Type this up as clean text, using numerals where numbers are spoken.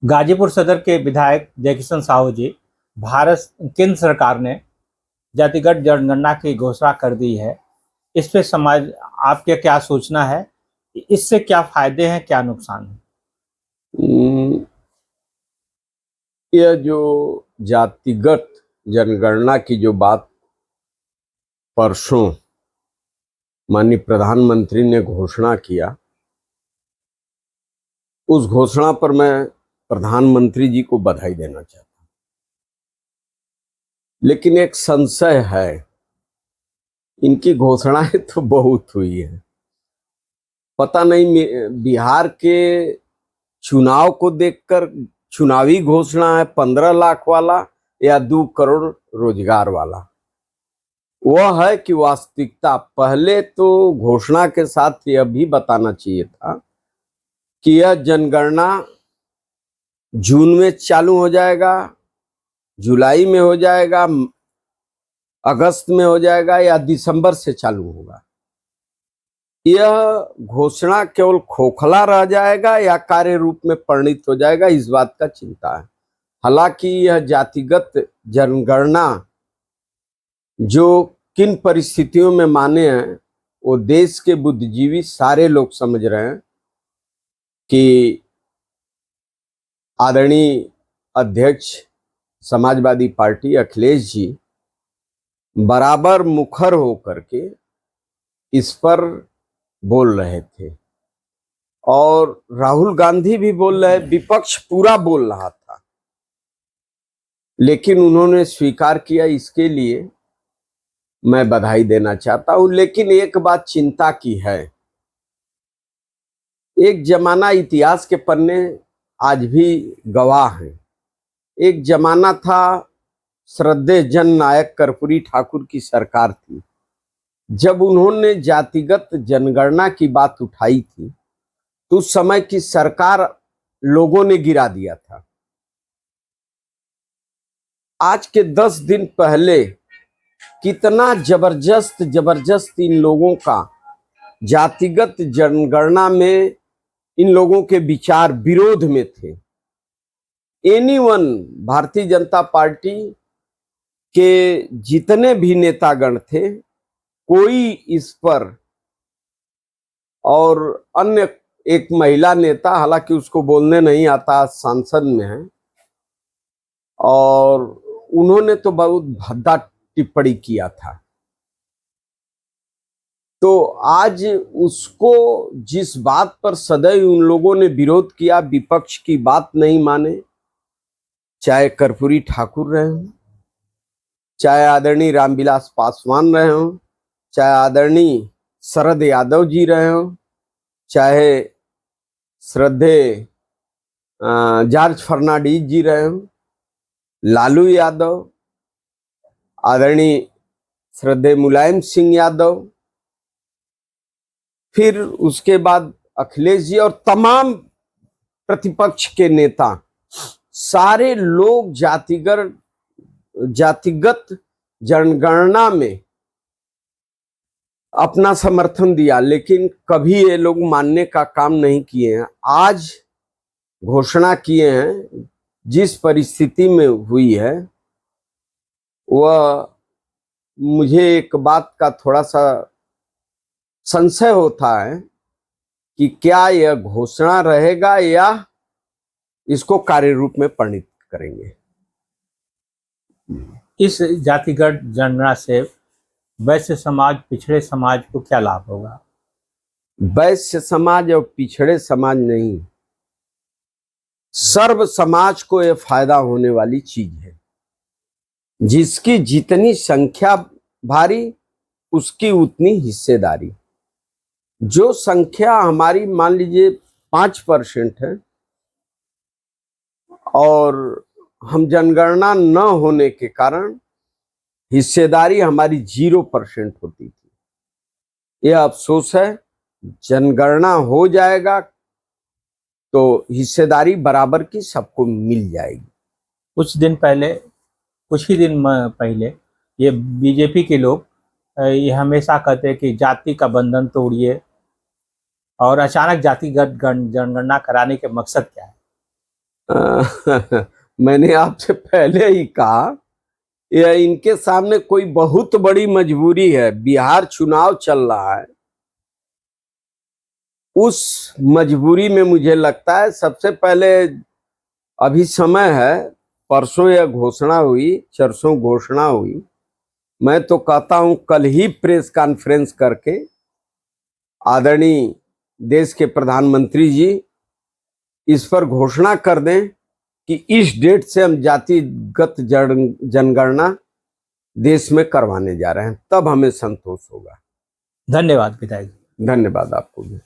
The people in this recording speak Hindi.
गाजीपुर सदर के विधायक जयकिशन साहू जी, भारत केंद्र सरकार ने जातिगत जनगणना की घोषणा कर दी है। इस पे समाज आपके क्या सोचना है? इससे क्या फायदे हैं, क्या नुकसान है? हम्म, यह जो जातिगत जनगणना की जो बात परसों माननीय प्रधानमंत्री ने घोषणा किया, उस घोषणा पर मैं प्रधानमंत्री जी को बधाई देना चाहता हूं। लेकिन एक संशय है, इनकी घोषणाएं तो बहुत हुई है। पता नहीं बिहार के चुनाव को देखकर चुनावी घोषणा है 15 लाख वाला या 2 करोड़ रोजगार वाला। वह है कि वास्तविकता पहले तो घोषणा के साथ यह भी बताना चाहिए था कि यह जनगणना जून में चालू हो जाएगा, जुलाई में हो जाएगा, अगस्त में हो जाएगा या दिसंबर से चालू होगा। यह घोषणा केवल खोखला रह जाएगा या कार्य रूप में परिणित हो जाएगा, इस बात का चिंता है। हालांकि यह जातिगत जनगणना जो किन परिस्थितियों में माने हैं वो देश के बुद्धिजीवी सारे लोग समझ रहे हैं कि आदरणीय अध्यक्ष समाजवादी पार्टी अखिलेश जी बराबर मुखर होकर के इस पर बोल रहे थे और राहुल गांधी भी बोल रहे, विपक्ष पूरा बोल रहा था, लेकिन उन्होंने स्वीकार किया। इसके लिए मैं बधाई देना चाहता हूं। लेकिन एक बात चिंता की है, एक जमाना इतिहास के पन्ने आज भी गवाह हैं। एक जमाना था, श्रद्धेय जन नायक कर्पूरी ठाकुर की सरकार थी। जब उन्होंने जातिगत जनगणना की बात उठाई थी तो उस समय की सरकार लोगों ने गिरा दिया था। आज के 10 दिन पहले कितना जबरदस्त इन लोगों का जातिगत जनगणना में इन लोगों के विचार विरोध में थे। एनीवन भारतीय जनता पार्टी के जितने भी नेतागण थे, कोई इस पर, और अन्य एक महिला नेता, हालांकि उसको बोलने नहीं आता, सांसद में है, और उन्होंने तो बहुत भद्दा टिप्पणी किया था। तो आज उसको जिस बात पर सदैव उन लोगों ने विरोध किया, विपक्ष की बात नहीं माने, चाहे कर्पूरी ठाकुर रहे हों, चाहे आदरणीय रामविलास पासवान रहे हों, चाहे आदरणीय शरद यादव जी रहे हों, चाहे श्रद्धेय जॉर्ज फर्नांडीज जी रहे हों, लालू यादव, आदरणीय श्रद्धेय मुलायम सिंह यादव, फिर उसके बाद अखिलेश जी और तमाम प्रतिपक्ष के नेता, सारे लोग जातिगत जनगणना में अपना समर्थन दिया, लेकिन कभी ये लोग मानने का काम नहीं किए हैं। आज घोषणा किए हैं, जिस परिस्थिति में हुई है वह मुझे एक बात का थोड़ा सा संशय होता है कि क्या यह घोषणा रहेगा या इसको कार्य रूप में परिणित करेंगे। इस जातिगत जनगणना से वैश्य समाज, पिछड़े समाज को क्या लाभ होगा? वैश्य समाज और पिछड़े समाज नहीं, सर्व समाज को यह फायदा होने वाली चीज है। जिसकी जितनी संख्या भारी, उसकी उतनी हिस्सेदारी। जो संख्या हमारी मान लीजिए 5% है और हम जनगणना न होने के कारण हिस्सेदारी हमारी 0% होती थी। यह अफसोस है। जनगणना हो जाएगा तो हिस्सेदारी बराबर की सबको मिल जाएगी। कुछ ही दिन पहले ये बीजेपी के लोग ये हमेशा कहते हैं कि जाति का बंधन तोड़िए, और अचानक जातिगत जनगणना कराने के मकसद क्या है? मैंने आपसे पहले ही कहा, यह इनके सामने कोई बहुत बड़ी मजबूरी है। बिहार चुनाव चल रहा है, उस मजबूरी में मुझे लगता है सबसे पहले अभी समय है, परसों यह घोषणा हुई, चरसों घोषणा हुई, मैं तो कहता हूं कल ही प्रेस कॉन्फ्रेंस करके आदरणीय देश के प्रधानमंत्री जी इस पर घोषणा कर दें कि इस डेट से हम जातिगत जनगणना देश में करवाने जा रहे हैं, तब हमें संतोष होगा। धन्यवाद विधायक। धन्यवाद आपको भी।